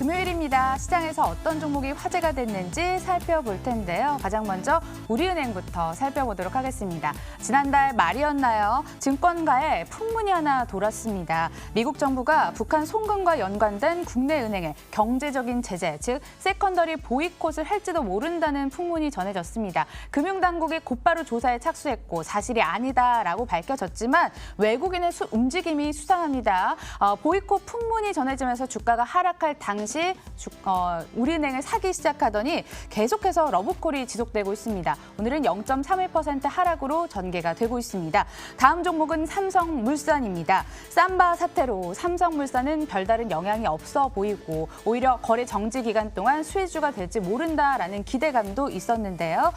금요일입니다. 시장에서 어떤 종목이 화제가 됐는지 살펴볼 텐데요. 가장 먼저 우리은행부터 살펴보도록 하겠습니다. 지난달 말이었나요? 증권가에 풍문이 하나 돌았습니다. 미국 정부가 북한 송금과 연관된 국내 은행에 경제적인 제재, 즉 세컨더리 보이콧을 할지도 모른다는 풍문이 전해졌습니다. 금융당국이 곧바로 조사에 착수했고 사실이 아니다라고 밝혀졌지만 외국인의 움직임이 수상합니다. 보이콧 풍문이 전해지면서 주가가 하락할 당시 우리은행을 사기 시작하더니 계속해서 러브콜이 지속되고 있습니다. 오늘은 0.31% 하락으로 전개가 되고 있습니다. 다음 종목은 삼성물산입니다. 삼바 사태로 삼성물산은 별다른 영향이 없어 보이고 오히려 거래 정지 기간 동안 수혜주가 될지 모른다라는 기대감도 있었는데요.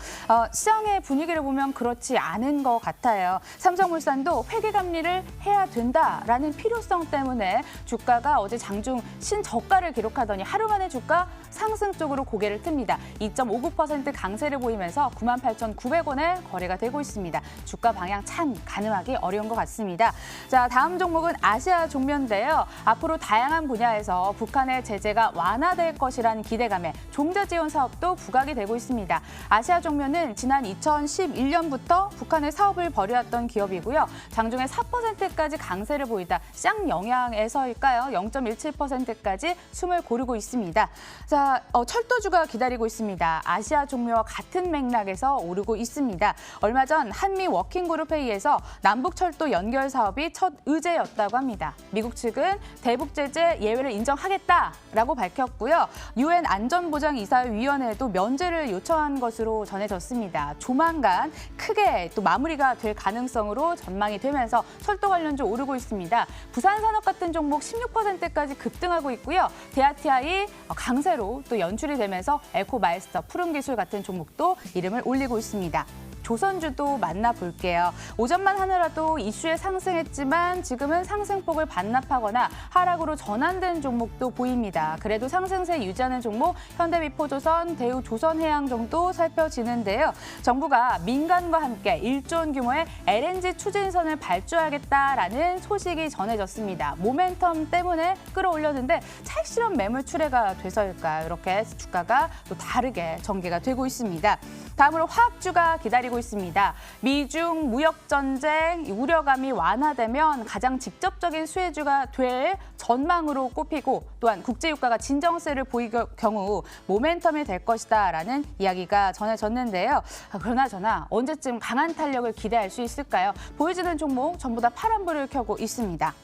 시장의 분위기를 보면 그렇지 않은 것 같아요. 삼성물산도 회계감리를 해야 된다라는 필요성 때문에 주가가 어제 장중 신저가를 기록하더니 하루 만에 주가 상승 쪽으로 고개를 틉니다. 2.59% 강세를 보이면서 98,900원에 거래가 되고 있습니다. 주가 방향 참 가늠하기 어려운 것 같습니다. 자, 다음 종목은 아시아종묘인데요. 앞으로 다양한 분야에서 북한의 제재가 완화될 것이라는 기대감에 종자 지원 사업도 부각이 되고 있습니다. 아시아종묘는 지난 2011년부터 북한의 사업을 벌여왔던 기업이고요. 장중에 4%까지 강세를 보이다 쌍 영향에서일까요? 0.17%까지 숨을 고르고 있습니다. 자, 철도주가 기다리고 있습니다. 아시아종묘와 같은 맥락에서 오르고 있습니다. 얼마 전 한미 워킹그룹 회의에서 남북철도 연결 사업이 첫 의제였다고 합니다. 미국 측은 대북 제재 예외를 인정하겠다라고 밝혔고요. 유엔 안전보장이사회위원회에도 면제를 요청한 것으로 전해졌습니다. 조만간 크게 또 마무리가 될 가능성으로 전망이 되면서 철도 관련주 오르고 있습니다. 부산산업 같은 종목 16%까지 급등하고 있고요. 대아티아이 강세로 또 연출이 되면서 에코마이스터, 푸른기술 같은 종목도 이름을 올리고 있습니다. 조선주도 만나볼게요. 오전만 하느라도 이슈에 상승했지만 지금은 상승폭을 반납하거나 하락으로 전환된 종목도 보입니다. 그래도 상승세 유지하는 종목 현대미포조선, 대우조선해양 정도 살펴지는데요. 정부가 민간과 함께 1조 원 규모의 LNG 추진선을 발주하겠다라는 소식이 전해졌습니다. 모멘텀 때문에 끌어올렸는데 찰실한 매물 출회가 돼서일까요? 이렇게 주가가 또 다르게 전개가 되고 있습니다. 다음으로 화학주가 기다리고 있습니다. 미중 무역 전쟁 우려감이 완화되면 가장 직접적인 수혜주가 될 전망으로 꼽히고 또한 국제유가가 진정세를 보일 경우 모멘텀이 될 것이다라는 이야기가 전해졌는데요. 그러나 언제쯤 강한 탄력을 기대할 수 있을까요? 보여지는 종목 전부 다 파란불을 켜고 있습니다.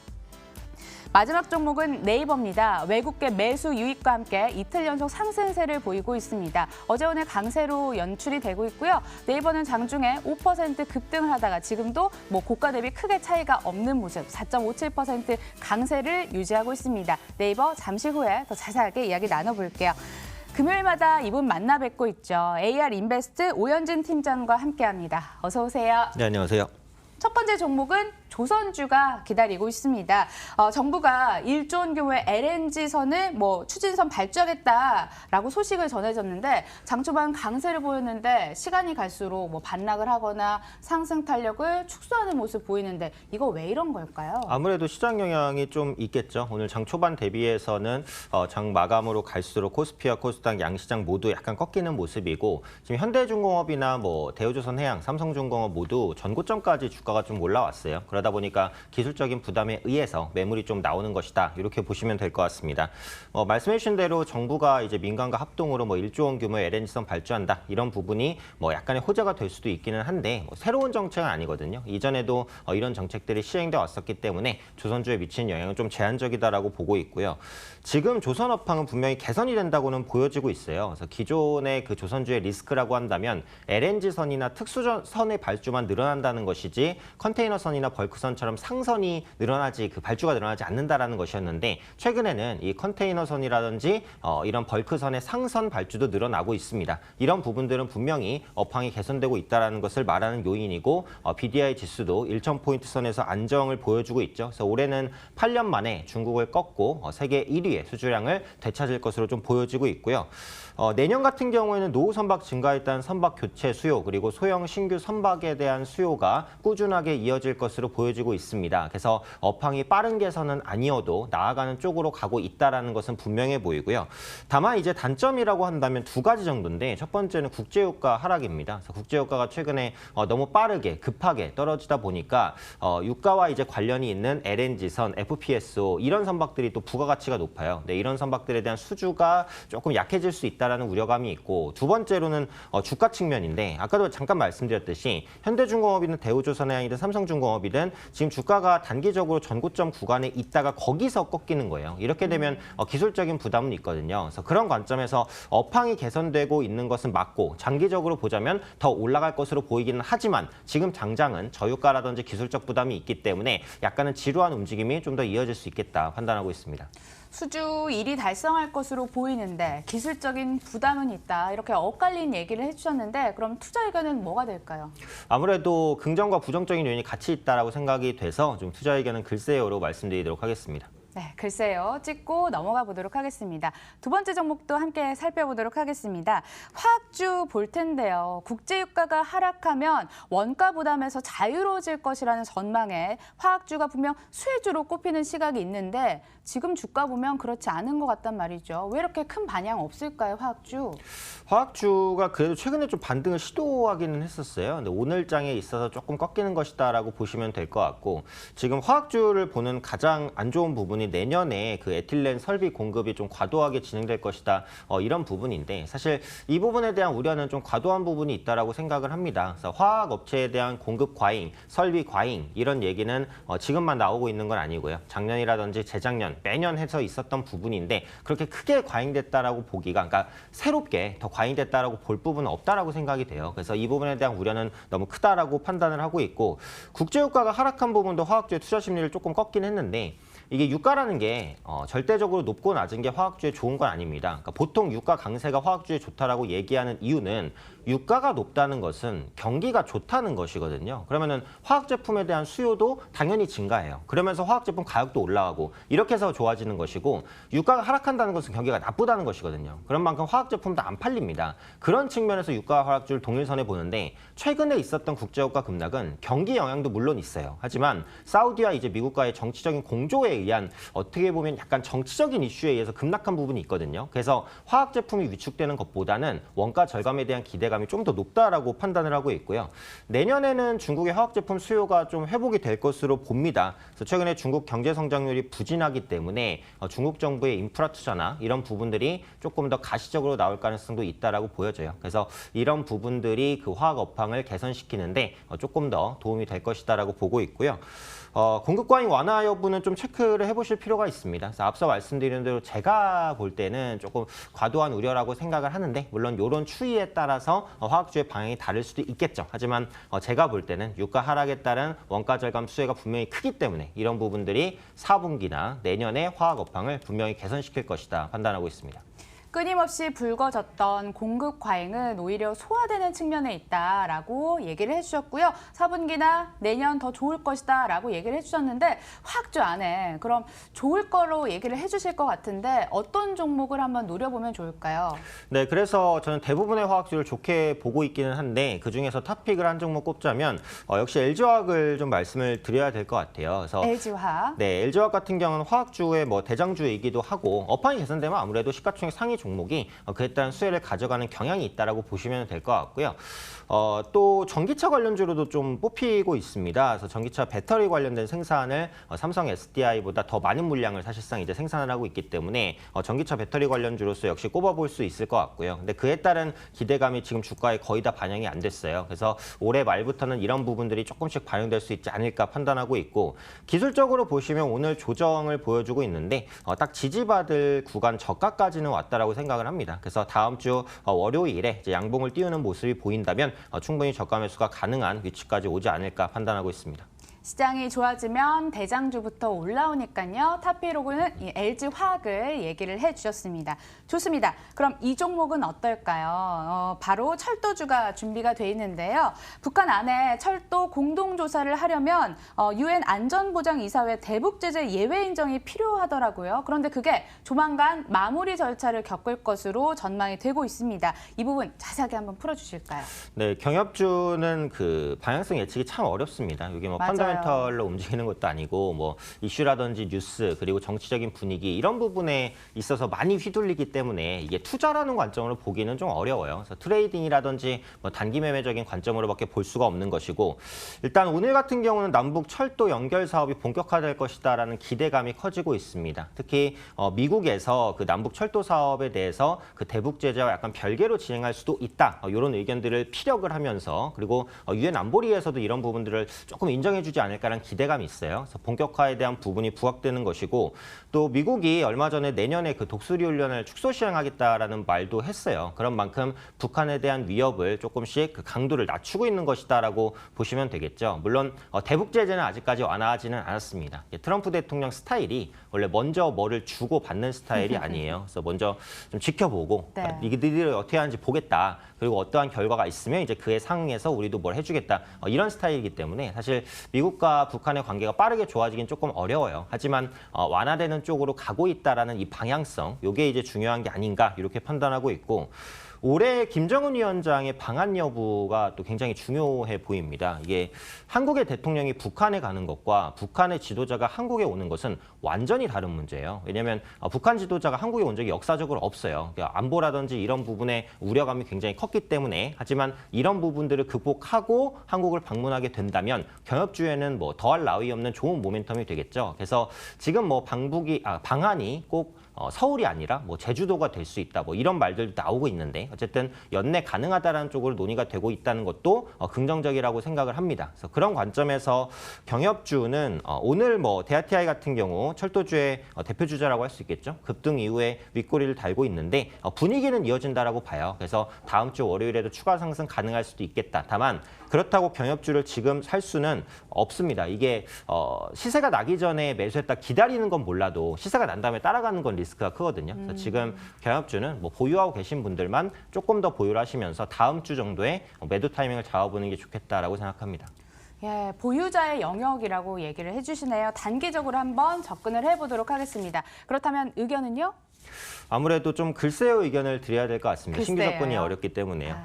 마지막 종목은 네이버입니다. 외국계 매수 유입과 함께 이틀 연속 상승세를 보이고 있습니다. 어제 오늘 강세로 연출이 되고 있고요. 네이버는 장중에 5% 급등을 하다가 지금도 고가 대비 크게 차이가 없는 모습 4.57% 강세를 유지하고 있습니다. 네이버 잠시 후에 더 자세하게 이야기 나눠볼게요. 금요일마다 이분 만나 뵙고 있죠. AR인베스트 오현진 팀장과 함께합니다. 어서 오세요. 네, 안녕하세요. 첫 번째 종목은 조선주가 기다리고 있습니다. 정부가 1조 원 규모의 LNG선을 추진선 발주하겠다라고 소식을 전해졌는데 장 초반 강세를 보였는데 시간이 갈수록 반락을 하거나 상승 탄력을 축소하는 모습 보이는데 이거 왜 이런 걸까요? 아무래도 시장 영향이 좀 있겠죠. 오늘 장 초반 대비해서는 장 마감으로 갈수록 코스피와 코스닥 양시장 모두 약간 꺾이는 모습이고 지금 현대중공업이나 대우조선해양, 삼성중공업 모두 전고점까지 주가가 좀 올라왔어요. 그러다 보니까 기술적인 부담에 의해서 매물이 좀 나오는 것이다. 이렇게 보시면 될 것 같습니다. 말씀해 주신 대로 정부가 이제 민간과 합동으로 1조 원 규모의 LNG선 발주한다. 이런 부분이 약간의 호재가 될 수도 있기는 한데 새로운 정책은 아니거든요. 이전에도 이런 정책들이 시행돼 왔었기 때문에 조선주에 미치는 영향은 좀 제한적이다라고 보고 있고요. 지금 조선업황은 분명히 개선이 된다고는 보여지고 있어요. 그래서 기존의 그 조선주의 리스크라고 한다면 LNG선이나 특수선의 발주만 늘어난다는 것이지 컨테이너선이나 벌크선처럼 상선이 늘어나지 발주가 늘어나지 않는다라는 것이었는데 최근에는 이 컨테이너선이라든지 이런 벌크선의 상선 발주도 늘어나고 있습니다. 이런 부분들은 분명히 업황이 개선되고 있다는 것을 말하는 요인이고 BDI 지수도 1,000포인트 선에서 안정을 보여주고 있죠. 그래서 올해는 8년 만에 중국을 꺾고 세계 1위의 수주량을 되찾을 것으로 좀 보여지고 있고요. 내년 같은 경우에는 노후 선박 증가에 따른 선박 교체 수요 그리고 소형 신규 선박에 대한 수요가 꾸준한 꾸준하게 이어질 것으로 보여지고 있습니다. 그래서 업황이 빠른 개선은 아니어도 나아가는 쪽으로 가고 있다는 것은 분명해 보이고요. 다만 이제 단점이라고 한다면 두 가지 정도인데 첫 번째는 국제유가 하락입니다. 그래서 국제유가가 최근에 너무 빠르게 급하게 떨어지다 보니까 유가와 이제 관련이 있는 LNG선, FPSO 이런 선박들이 또 부가가치가 높아요. 네, 이런 선박들에 대한 수주가 조금 약해질 수 있다는 우려감이 있고 두 번째로는 주가 측면인데 아까도 잠깐 말씀드렸듯이 현대중공업이든 대우조선해양이든 삼성중공업이든 지금 주가가 단기적으로 전고점 구간에 있다가 거기서 꺾이는 거예요. 이렇게 되면 기술적인 부담은 있거든요. 그래서 그런 관점에서 업황이 개선되고 있는 것은 맞고 장기적으로 보자면 더 올라갈 것으로 보이기는 하지만 지금 당장은 저유가라든지 기술적 부담이 있기 때문에 약간은 지루한 움직임이 좀 더 이어질 수 있겠다 판단하고 있습니다. 수주 1위 달성할 것으로 보이는데 기술적인 부담은 있다. 이렇게 엇갈린 얘기를 해주셨는데 그럼 투자 의견은 뭐가 될까요? 아무래도 긍정과 부정적인 요인이 같이 있다라고 생각이 돼서 좀 투자 의견은 글쎄요로 말씀드리도록 하겠습니다. 네, 글쎄요. 찍고 넘어가 보도록 하겠습니다. 두 번째 종목도 함께 살펴보도록 하겠습니다. 화학주 볼 텐데요. 국제유가가 하락하면 원가 부담에서 자유로워질 것이라는 전망에 화학주가 분명 수혜주로 꼽히는 시각이 있는데 지금 주가 보면 그렇지 않은 것 같단 말이죠. 왜 이렇게 큰 반향 없을까요, 화학주? 화학주가 그래도 최근에 좀 반등을 시도하기는 했었어요. 근데 오늘 장에 있어서 조금 꺾이는 것이다라고 보시면 될 것 같고 지금 화학주를 보는 가장 안 좋은 부분이 내년에 그 에틸렌 설비 공급이 좀 과도하게 진행될 것이다. 이런 부분인데 사실 이 부분에 대한 우려는 좀 과도한 부분이 있다라고 생각을 합니다. 그래서 화학 업체에 대한 공급 과잉, 설비 과잉 이런 얘기는 지금만 나오고 있는 건 아니고요. 작년이라든지 재작년 매년 해서 있었던 부분인데 그렇게 크게 과잉됐다라고 보기가 그러니까 새롭게 더 과잉됐다라고 볼 부분은 없다라고 생각이 돼요. 그래서 이 부분에 대한 우려는 너무 크다라고 판단을 하고 있고 국제유가가 하락한 부분도 화학주의 투자 심리를 조금 꺾긴 했는데 이게 유가라는 게 절대적으로 높고 낮은 게 화학주에 좋은 건 아닙니다. 그러니까 보통 유가 강세가 화학주에 좋다라고 얘기하는 이유는 유가가 높다는 것은 경기가 좋다는 것이거든요. 그러면은 화학 제품에 대한 수요도 당연히 증가해요. 그러면서 화학 제품 가격도 올라가고 이렇게 해서 좋아지는 것이고 유가가 하락한다는 것은 경기가 나쁘다는 것이거든요. 그런 만큼 화학 제품도 안 팔립니다. 그런 측면에서 유가와 화학주를 동일선에 보는데 최근에 있었던 국제유가 급락은 경기 영향도 물론 있어요. 하지만 사우디와 이제 미국과의 정치적인 공조에 의한 어떻게 보면 약간 정치적인 이슈에 의해서 급락한 부분이 있거든요. 그래서 화학 제품이 위축되는 것보다는 원가 절감에 대한 기대감이 좀 더 높다라고 판단을 하고 있고요. 내년에는 중국의 화학 제품 수요가 좀 회복이 될 것으로 봅니다. 그래서 최근에 중국 경제 성장률이 부진하기 때문에 중국 정부의 인프라 투자나 이런 부분들이 조금 더 가시적으로 나올 가능성도 있다라고 보여져요. 그래서 이런 부분들이 그 화학 업황을 개선시키는데 조금 더 도움이 될 것이다라고 보고 있고요. 공급 과잉 완화 여부는 좀 체크를 해보실 필요가 있습니다. 그래서 앞서 말씀드린 대로 제가 볼 때는 조금 과도한 우려라고 생각을 하는데 물론 이런 추이에 따라서 화학주의 방향이 다를 수도 있겠죠. 하지만 제가 볼 때는 유가 하락에 따른 원가 절감 수혜가 분명히 크기 때문에 이런 부분들이 4분기나 내년에 화학 업황을 분명히 개선시킬 것이다 판단하고 있습니다. 끊임없이 불거졌던 공급 과잉은 오히려 소화되는 측면에 있다라고 얘기를 해주셨고요. 4분기나 내년 더 좋을 것이다라고 얘기를 해주셨는데 화학주 안에 그럼 좋을 거로 얘기를 해주실 것 같은데 어떤 종목을 한번 노려보면 좋을까요? 네, 그래서 저는 대부분의 화학주를 좋게 보고 있기는 한데 그중에서 탑픽을 한 종목 꼽자면 역시 LG화학을 좀 말씀을 드려야 될 것 같아요. 그래서 LG화학. 네, LG화학 같은 경우는 화학주의 뭐 대장주이기도 하고 업황이 개선되면 아무래도 시가총액 상위 종목이 그에 따른 수혜를 가져가는 경향이 있다라고 보시면 될 것 같고요. 또 전기차 관련주로도 좀 뽑히고 있습니다. 그래서 전기차 배터리 관련된 생산을 삼성 SDI보다 더 많은 물량을 사실상 이제 생산을 하고 있기 때문에 전기차 배터리 관련주로서 역시 꼽아볼 수 있을 것 같고요. 근데 그에 따른 기대감이 지금 주가에 거의 다 반영이 안 됐어요. 그래서 올해 말부터는 이런 부분들이 조금씩 반영될 수 있지 않을까 판단하고 있고 기술적으로 보시면 오늘 조정을 보여주고 있는데 딱 지지받을 구간 저가까지는 왔다라고 생각을 합니다. 그래서 다음 주 월요일에 이제 양봉을 띄우는 모습이 보인다면 충분히 저가 매수가 가능한 위치까지 오지 않을까 판단하고 있습니다. 시장이 좋아지면 대장주부터 올라오니까요. 타피로그는 이 LG화학을 얘기를 해주셨습니다. 좋습니다. 그럼 이 종목은 어떨까요? 바로 철도주가 준비가 돼 있는데요. 북한 안에 철도 공동조사를 하려면 UN 안전보장이사회 대북제재 예외 인정이 필요하더라고요. 그런데 그게 조만간 마무리 절차를 겪을 것으로 전망이 되고 있습니다. 이 부분 자세하게 한번 풀어주실까요? 네, 경협주는 그 방향성 예측이 참 어렵습니다. 이게 뭐 맞아요. 펀더멘털로 움직이는 것도 아니고 뭐 이슈라든지 뉴스 그리고 정치적인 분위기 이런 부분에 있어서 많이 휘둘리기 때문에 이게 투자라는 관점으로 보기는 좀 어려워요. 그래서 트레이딩이라든지 뭐 단기 매매적인 관점으로밖에 볼 수가 없는 것이고 일단 오늘 같은 경우는 남북 철도 연결 사업이 본격화될 것이다라는 기대감이 커지고 있습니다. 특히 미국에서 그 남북 철도 사업에 대해서 그 대북 제재와 약간 별개로 진행할 수도 있다. 이런 의견들을 피력을 하면서 그리고 유엔 안보리에서도 이런 부분들을 조금 인정해주지 않을까라는 기대감이 있어요. 그래서 본격화에 대한 부분이 부각되는 것이고 또 미국이 얼마 전에 내년에 그 독수리 훈련을 축소 시행하겠다라는 말도 했어요. 그런 만큼 북한에 대한 위협을 조금씩 그 강도를 낮추고 있는 것이다라고 보시면 되겠죠. 물론 대북 제재는 아직까지 완화하지는 않았습니다. 트럼프 대통령 스타일이 원래 먼저 뭐를 주고 받는 스타일이 아니에요. 그래서 먼저 좀 지켜보고 네. 니들이 어떻게 하는지 보겠다. 그리고 어떠한 결과가 있으면 이제 그에 상응해서 우리도 뭘 해주겠다. 이런 스타일이기 때문에 사실 미국과 북한의 관계가 빠르게 좋아지긴 조금 어려워요. 하지만 완화되는 쪽으로 가고 있다라는 이 방향성, 이게 이제 중요한 게 아닌가 이렇게 판단하고 있고. 올해 김정은 위원장의 방한 여부가 또 굉장히 중요해 보입니다. 이게 한국의 대통령이 북한에 가는 것과 북한의 지도자가 한국에 오는 것은 완전히 다른 문제예요. 왜냐하면 북한 지도자가 한국에 온 적이 역사적으로 없어요. 그러니까 안보라든지 이런 부분에 우려감이 굉장히 컸기 때문에 하지만 이런 부분들을 극복하고 한국을 방문하게 된다면 경협주에는 뭐 더할 나위 없는 좋은 모멘텀이 되겠죠. 그래서 지금 뭐 방한이 꼭 서울이 아니라 뭐 제주도가 될 수 있다. 뭐 이런 말들도 나오고 있는데 어쨌든 연내 가능하다라는 쪽으로 논의가 되고 있다는 것도 긍정적이라고 생각을 합니다. 그래서 그런 관점에서 경협주는 오늘 뭐 대아티아이 같은 경우 철도주의 대표 주자라고 할 수 있겠죠. 급등 이후에 윗꼬리를 달고 있는데 분위기는 이어진다라고 봐요. 그래서 다음 주 월요일에도 추가 상승 가능할 수도 있겠다. 다만 그렇다고 경협주를 지금 살 수는 없습니다. 이게 시세가 나기 전에 매수했다 기다리는 건 몰라도 시세가 난 다음에 따라가는 건 리스크가 크거든요. 그래서 지금 경협주는 뭐 보유하고 계신 분들만 조금 더 보유를 하시면서 다음 주 정도에 매도 타이밍을 잡아보는 게 좋겠다라고 생각합니다. 예, 보유자의 영역이라고 얘기를 해주시네요. 단기적으로 한번 접근을 해보도록 하겠습니다. 그렇다면 의견은요? 아무래도 좀 글쎄요 의견을 드려야 될 것 같습니다. 신규 글쎄요. 접근이 어렵기 때문에요.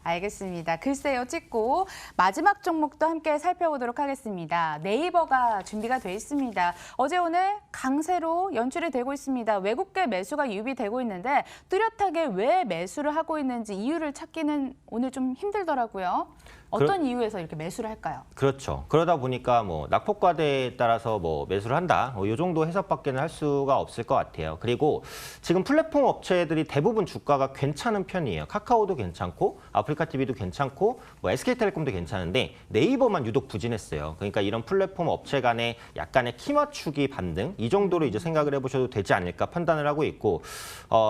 알겠습니다. 글쎄요 찍고 마지막 종목도 함께 살펴보도록 하겠습니다. 네이버가 준비가 돼 있습니다. 어제 오늘 강세로 연출이 되고 있습니다. 외국계 매수가 유입이 되고 있는데 뚜렷하게 왜 매수를 하고 있는지 이유를 찾기는 오늘 좀 힘들더라고요. 어떤 이유에서 이렇게 매수를 할까요? 그렇죠. 그러다 보니까 뭐 낙폭과대에 따라서 뭐 매수를 한다. 이 정도 해석밖에는 할 수가 없을 것 같아요. 그리고 지금 플랫폼 업체들이 대부분 주가가 괜찮은 편이에요. 카카오도 괜찮고 아프리카TV도 괜찮고 뭐 SK텔레콤도 괜찮은데 네이버만 유독 부진했어요. 그러니까 이런 플랫폼 업체 간의 약간의 키 맞추기 반등 이 정도로 이제 생각을 해보셔도 되지 않을까 판단을 하고 있고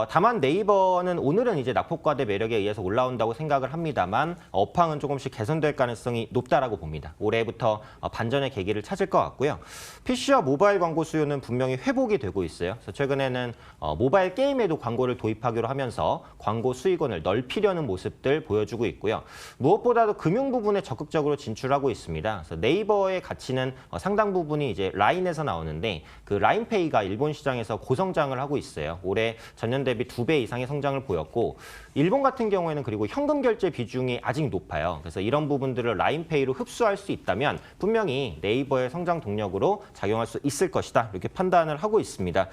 다만 네이버는 오늘은 이제 낙폭과대 매력에 의해서 올라온다고 생각을 합니다만 업황은 조금씩 개선될 가능성이 높다라고 봅니다. 올해부터 반전의 계기를 찾을 것 같고요. PC와 모바일 광고 수요는 분명히 회복이 되고 있어요. 그래서 최근에는 모바일 게임에도 광고를 도입하기로 하면서 광고 수익원을 넓히려는 모습들 보여주고 있고요. 무엇보다도 금융 부분에 적극적으로 진출하고 있습니다. 그래서 네이버의 가치는 상당 부분이 이제 라인에서 나오는데 그 라인페이가 일본 시장에서 고성장을 하고 있어요. 올해 전년 대비 2배 이상의 성장을 보였고 일본 같은 경우에는 그리고 현금 결제 비중이 아직 높아요. 그래서 이런 부분들을 라인페이로 흡수할 수 있다면 분명히 네이버의 성장 동력으로 작용할 수 있을 것이다. 이렇게 판단을 하고 있습니다.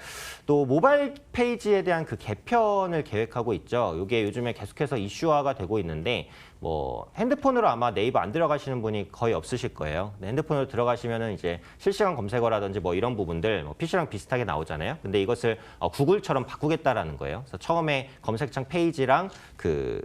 또 모바일 페이지에 대한 그 개편을 계획하고 있죠. 이게 요즘에 계속해서 이슈화가 되고 있는데 뭐 핸드폰으로 아마 네이버 안 들어가시는 분이 거의 없으실 거예요. 핸드폰으로 들어가시면은 이제 실시간 검색어라든지 뭐 이런 부분들 뭐 PC랑 비슷하게 나오잖아요. 근데 이것을 구글처럼 바꾸겠다라는 거예요. 그래서 처음에 검색창 페이지랑 그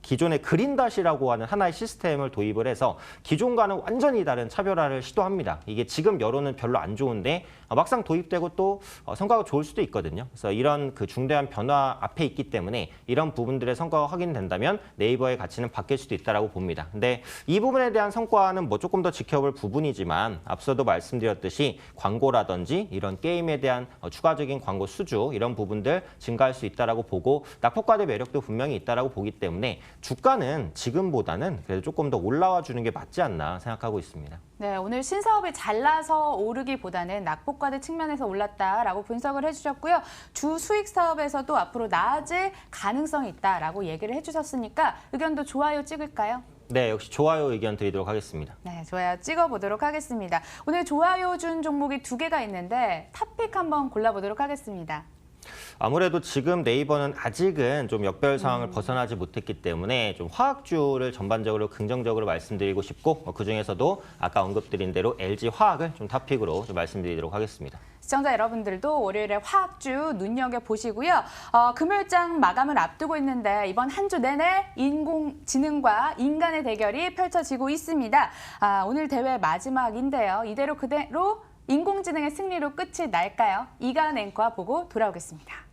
기존의 그린닷이라고 하는 하나의 시스템을 도입을 해서 기존과는 완전히 다른 차별화를 시도합니다. 이게 지금 여론은 별로 안 좋은데 막상 도입되고 또 성과가 좋을 수도 있거든요. 그래서 이런 그 중대한 변화 앞에 있기 때문에 이런 부분들의 성과가 확인된다면 네이버의 가치는 바뀔 수도 있다고 봅니다. 근데 이 부분에 대한 성과는 뭐 조금 더 지켜볼 부분이지만 앞서도 말씀드렸듯이 광고라든지 이런 게임에 대한 추가적인 광고 수주 이런 부분들 증가할 수 있다고 보고 낙폭과대 매력도 분명히 있다고 보기 때문에 주가는 지금보다는 그래도 조금 더 올라와 주는 게 맞지 않나 생각하고 있습니다. 네, 오늘 신사업이 잘나서 오르기보다는 낙폭과대 측면에서 올랐다라고 분석을 해주셨고요. 주 수익 사업에서도 앞으로 나아질 가능성이 있다라고 얘기를 해주셨으니까 의견도 좋아요 찍을까요? 네, 역시 좋아요 의견 드리도록 하겠습니다. 네, 좋아요 찍어보도록 하겠습니다. 오늘 좋아요 준 종목이 2개가 있는데 탑픽 한번 골라보도록 하겠습니다. 아무래도 지금 네이버는 아직은 좀 역별 상황을 벗어나지 못했기 때문에 좀 화학주를 전반적으로 긍정적으로 말씀드리고 싶고 그중에서도 아까 언급드린 대로 LG화학을 좀 탑픽으로 좀 말씀드리도록 하겠습니다. 시청자 여러분들도 월요일에 화학주 눈여겨보시고요. 금요일장 마감을 앞두고 있는데 이번 한 주 내내 인공지능과 인간의 대결이 펼쳐지고 있습니다. 오늘 대회 마지막인데요. 이대로 그대로 인공지능의 승리로 끝이 날까요? 이간 앵커와 보고 돌아오겠습니다.